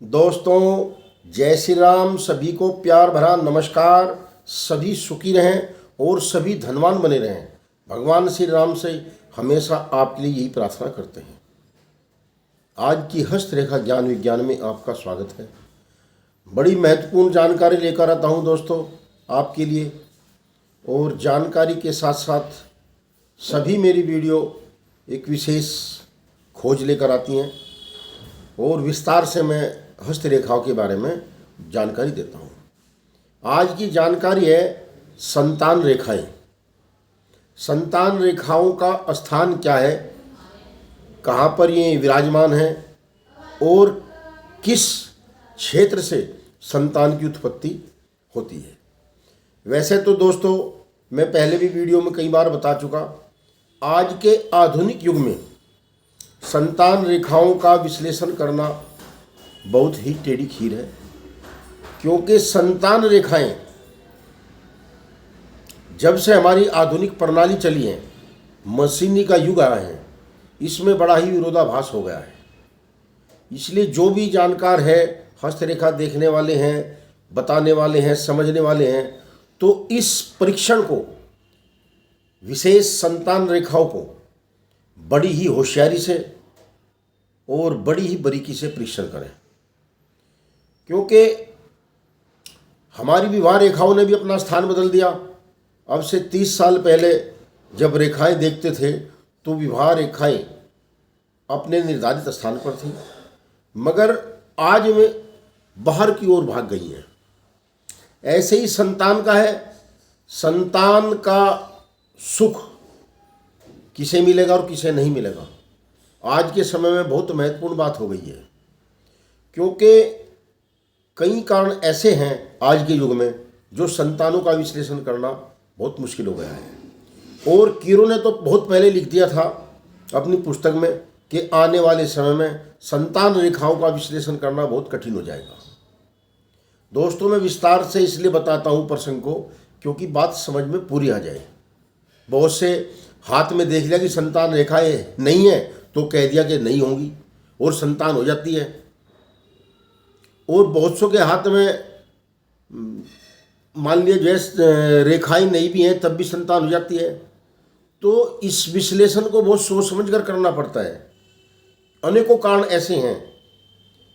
दोस्तों, जय श्री राम। सभी को प्यार भरा नमस्कार। सभी सुखी रहें और सभी धनवान बने रहें। भगवान श्री राम से हमेशा आपके लिए यही प्रार्थना करते हैं। आज की हस्तरेखा ज्ञान विज्ञान में आपका स्वागत है। बड़ी महत्वपूर्ण जानकारी लेकर आता हूं दोस्तों आपके लिए, और जानकारी के साथ साथ सभी मेरी वीडियो एक विशेष खोज लेकर आती हैं और विस्तार से मैं हस्तरेखाओं के बारे में जानकारी देता हूँ। आज की जानकारी है संतान रेखाएं। संतान रेखाओं का स्थान क्या है, कहाँ पर ये विराजमान है और किस क्षेत्र से संतान की उत्पत्ति होती है। वैसे तो दोस्तों मैं पहले भी वीडियो में कई बार बता चुका, आज के आधुनिक युग में संतान रेखाओं का विश्लेषण करना बहुत ही टेढ़ी खीर है, क्योंकि संतान रेखाएं जब से हमारी आधुनिक प्रणाली चली है, मशीनी का युग आया है, इसमें बड़ा ही विरोधाभास हो गया है। इसलिए जो भी जानकार है, हस्तरेखा देखने वाले हैं, बताने वाले हैं, समझने वाले हैं, तो इस परीक्षण को, विशेष संतान रेखाओं को बड़ी ही होशियारी से और बड़ी ही बारीकी से परीक्षण करें, क्योंकि हमारी विवाह रेखाओं ने भी अपना स्थान बदल दिया। अब से 30 साल पहले जब रेखाएं देखते थे तो विवाह रेखाएं अपने निर्धारित स्थान पर थी, मगर आज वे बाहर की ओर भाग गई हैं। ऐसे ही संतान का है। संतान का सुख किसे मिलेगा और किसे नहीं मिलेगा, आज के समय में बहुत महत्वपूर्ण बात हो गई है, क्योंकि कई कारण ऐसे हैं आज के युग में जो संतानों का विश्लेषण करना बहुत मुश्किल हो गया है। और कीरो ने तो बहुत पहले लिख दिया था अपनी पुस्तक में कि आने वाले समय में संतान रेखाओं का विश्लेषण करना बहुत कठिन हो जाएगा। दोस्तों, मैं विस्तार से इसलिए बताता हूँ प्रसंग को, क्योंकि बात समझ में पूरी आ जाए। बहुत से हाथ में देख लिया कि संतान रेखाएं नहीं है तो कह दिया कि नहीं होंगी और संतान हो जाती है, और बहुत सौ के हाथ में मान लिया जैसे रेखाएं नहीं भी हैं तब भी संतान हो जाती है। तो इस विश्लेषण को बहुत सोच समझ कर करना पड़ता है। अनेकों कारण ऐसे हैं,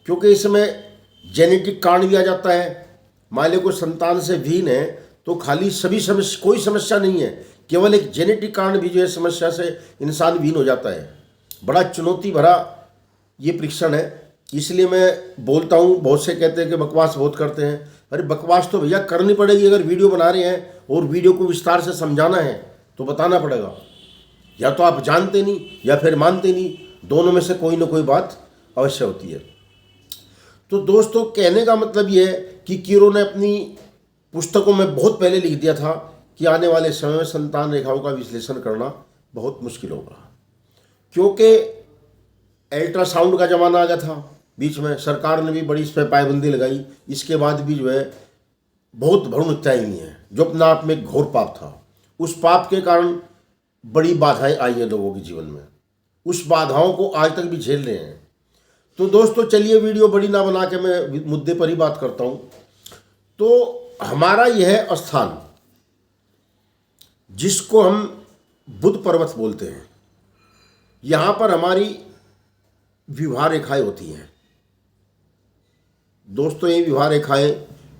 क्योंकि इसमें जेनेटिक कारण भी आ जाता है। मान लो कोई संतान से विहीन है तो खाली सभी समस्या कोई समस्या नहीं है, केवल एक जेनेटिक कारण भी जो है समस्या से इंसान विहीन हो जाता है। बड़ा चुनौती भरा ये परीक्षण है। इसलिए मैं बोलता हूँ, बहुत से कहते हैं कि बकवास बहुत करते हैं। अरे बकवास तो भैया करनी पड़ेगी। अगर वीडियो बना रहे हैं और वीडियो को विस्तार से समझाना है तो बताना पड़ेगा। या तो आप जानते नहीं या फिर मानते नहीं, दोनों में से कोई ना कोई बात अवश्य होती है। तो दोस्तों, कहने का मतलब ये है कि कीरो ने अपनी पुस्तकों में बहुत पहले लिख दिया था कि आने वाले समय में संतान रेखाओं का विश्लेषण करना बहुत मुश्किल होगा, क्योंकि अल्ट्रासाउंड का ज़माना आ गया था बीच में। सरकार ने भी बड़ी इस पर पाबंदी लगाई। इसके बाद भी जो है बहुत भ्रूण हत्याएं हुई हैं, जो अपने आप में एक घोर पाप था। उस पाप के कारण बड़ी बाधाएं आई हैं लोगों के जीवन में। उस बाधाओं को आज तक भी झेल रहे हैं। तो दोस्तों, चलिए वीडियो बड़ी ना बना के मैं मुद्दे पर ही बात करता हूँ। तो हमारा यह स्थान, जिसको हम बुध पर्वत बोलते हैं, यहाँ पर हमारी विवाह रेखाएं होती हैं। दोस्तों, ये विवाह रेखाएं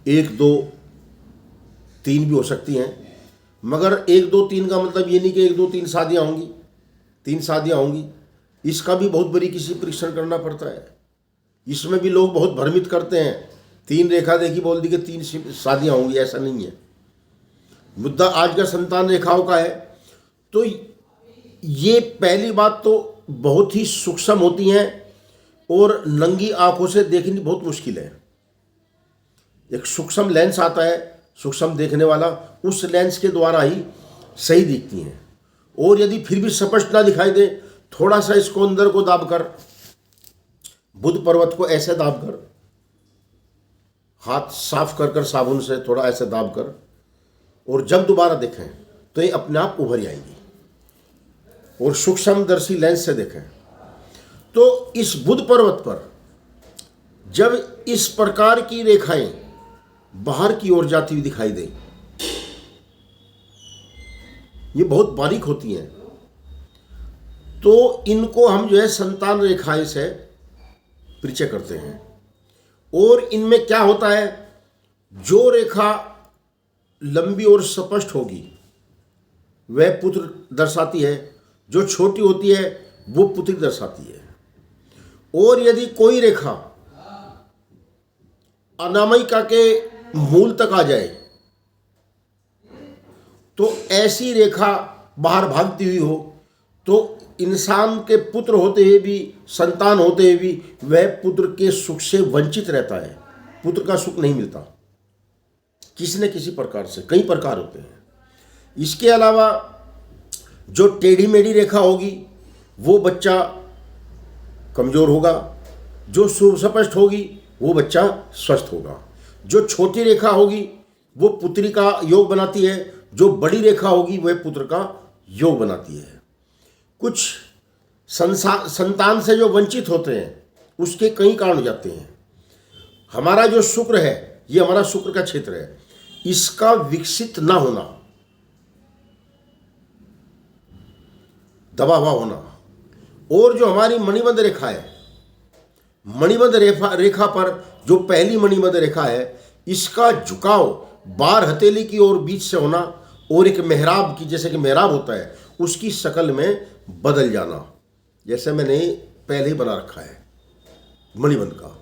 1, 2, 3 भी हो सकती हैं, मगर 1, 2, 3 का मतलब ये नहीं कि 1, 2, 3 शादियाँ होंगी, 3 शादियाँ होंगी। इसका भी बहुत बारीकी से परीक्षण करना पड़ता है। इसमें भी लोग बहुत भ्रमित करते हैं। 3 रेखा देखी बोल दी कि 3 शादियाँ होंगी, ऐसा नहीं है। मुद्दा आज का संतान रेखाओं का है। तो ये पहली बात तो बहुत ही सूक्ष्म होती हैं और नंगी आंखों से देखनी बहुत मुश्किल है। एक सूक्ष्म लेंस आता है, सूक्ष्म देखने वाला, उस लेंस के द्वारा ही सही दिखती हैं। और यदि फिर भी स्पष्ट ना दिखाई दे, थोड़ा सा इसको अंदर को दाबकर, बुध पर्वत को ऐसे दाबकर, हाथ साफ कर साबुन से थोड़ा ऐसे दाबकर, और जब दोबारा देखें तो ये अपने आप उभर आएगी। और सूक्ष्मदर्शी लेंस से देखें तो इस बुध पर्वत पर जब इस प्रकार की रेखाएं बाहर की ओर जाती हुई दिखाई दें, ये बहुत बारीक होती हैं, तो इनको हम जो है संतान रेखाएं से परिचय करते हैं। और इनमें क्या होता है, जो रेखा लंबी और स्पष्ट होगी वह पुत्र दर्शाती है, जो छोटी होती है वो पुत्री दर्शाती है। और यदि कोई रेखा अनामिका के मूल तक आ जाए तो ऐसी रेखा बाहर भागती हुई हो तो इंसान के पुत्र होते हुए भी, संतान होते हुए भी वह पुत्र के सुख से वंचित रहता है, पुत्र का सुख नहीं मिलता किसी न किसी प्रकार से। कई प्रकार होते हैं। इसके अलावा जो टेढ़ी मेढ़ी रेखा होगी वो बच्चा कमजोर होगा, जो सुस्पष्ट होगी वो बच्चा स्वस्थ होगा, जो छोटी रेखा होगी वो पुत्री का योग बनाती है, जो बड़ी रेखा होगी वह पुत्र का योग बनाती है। कुछ संतान से जो वंचित होते हैं उसके कई कारण हो जाते हैं। हमारा जो शुक्र है, ये हमारा शुक्र का क्षेत्र है, इसका विकसित ना होना, दबा हुआ होना, और जो हमारी मणिबंध रेखा है, मणिबंध रेखा पर जो पहली मणिबंध रेखा है, इसका झुकाव बार हथेली की ओर बीच से होना और एक मेहराब की, जैसे कि मेहराब होता है, उसकी शक्ल में बदल जाना, जैसे मैंने पहले ही बना रखा है मणिबंध का।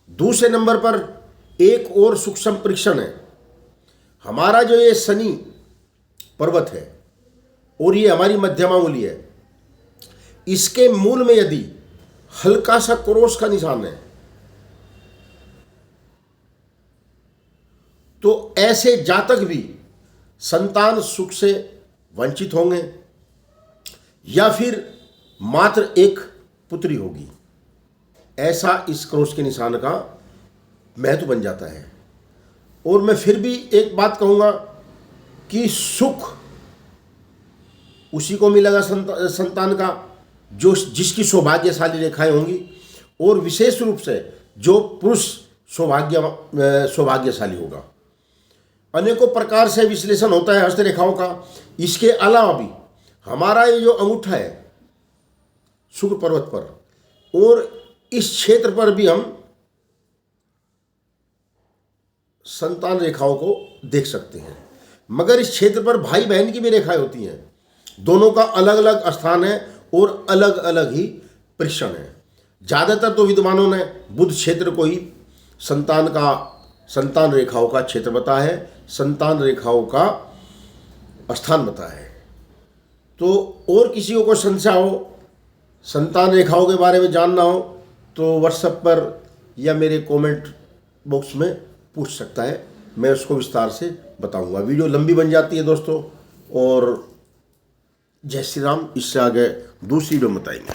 दूसरे नंबर पर एक और सूक्ष्म परीक्षण है। हमारा जो ये शनि पर्वत है और ये हमारी मध्यमा उंगली है, इसके मूल में यदि हल्का सा क्रोस का निशान है तो ऐसे जातक भी संतान सुख से वंचित होंगे या फिर मात्र एक पुत्री होगी, ऐसा इस क्रोस के निशान का महत्व बन जाता है। और मैं फिर भी एक बात कहूँगा कि सुख उसी को मिलेगा संतान का जो जिसकी सौभाग्यशाली रेखाएं होंगी, और विशेष रूप से जो पुरुष सौभाग्यशाली होगा। अनेकों प्रकार से विश्लेषण होता है हस्तरेखाओं का। इसके अलावा भी हमारा ये जो अंगूठा है शुक्र पर्वत पर, और इस क्षेत्र पर भी हम संतान रेखाओं को देख सकते हैं। मगर इस क्षेत्र पर भाई बहन की भी रेखाएं होती हैं, दोनों का अलग अलग स्थान है और अलग अलग ही परीक्षण है। ज़्यादातर तो विद्वानों ने बुध क्षेत्र को ही संतान रेखाओं का क्षेत्र बताया है, संतान रेखाओं का स्थान बताया है। तो और किसी को कोई संशय हो, संतान रेखाओं के बारे में जानना हो, तो व्हाट्सएप पर या मेरे कमेंट बॉक्स में पूछ सकता है, मैं उसको विस्तार से बताऊंगा। वीडियो लंबी बन जाती है दोस्तों, और जय श्री राम। इससे आगे दूसरी वीडियो बताएंगे।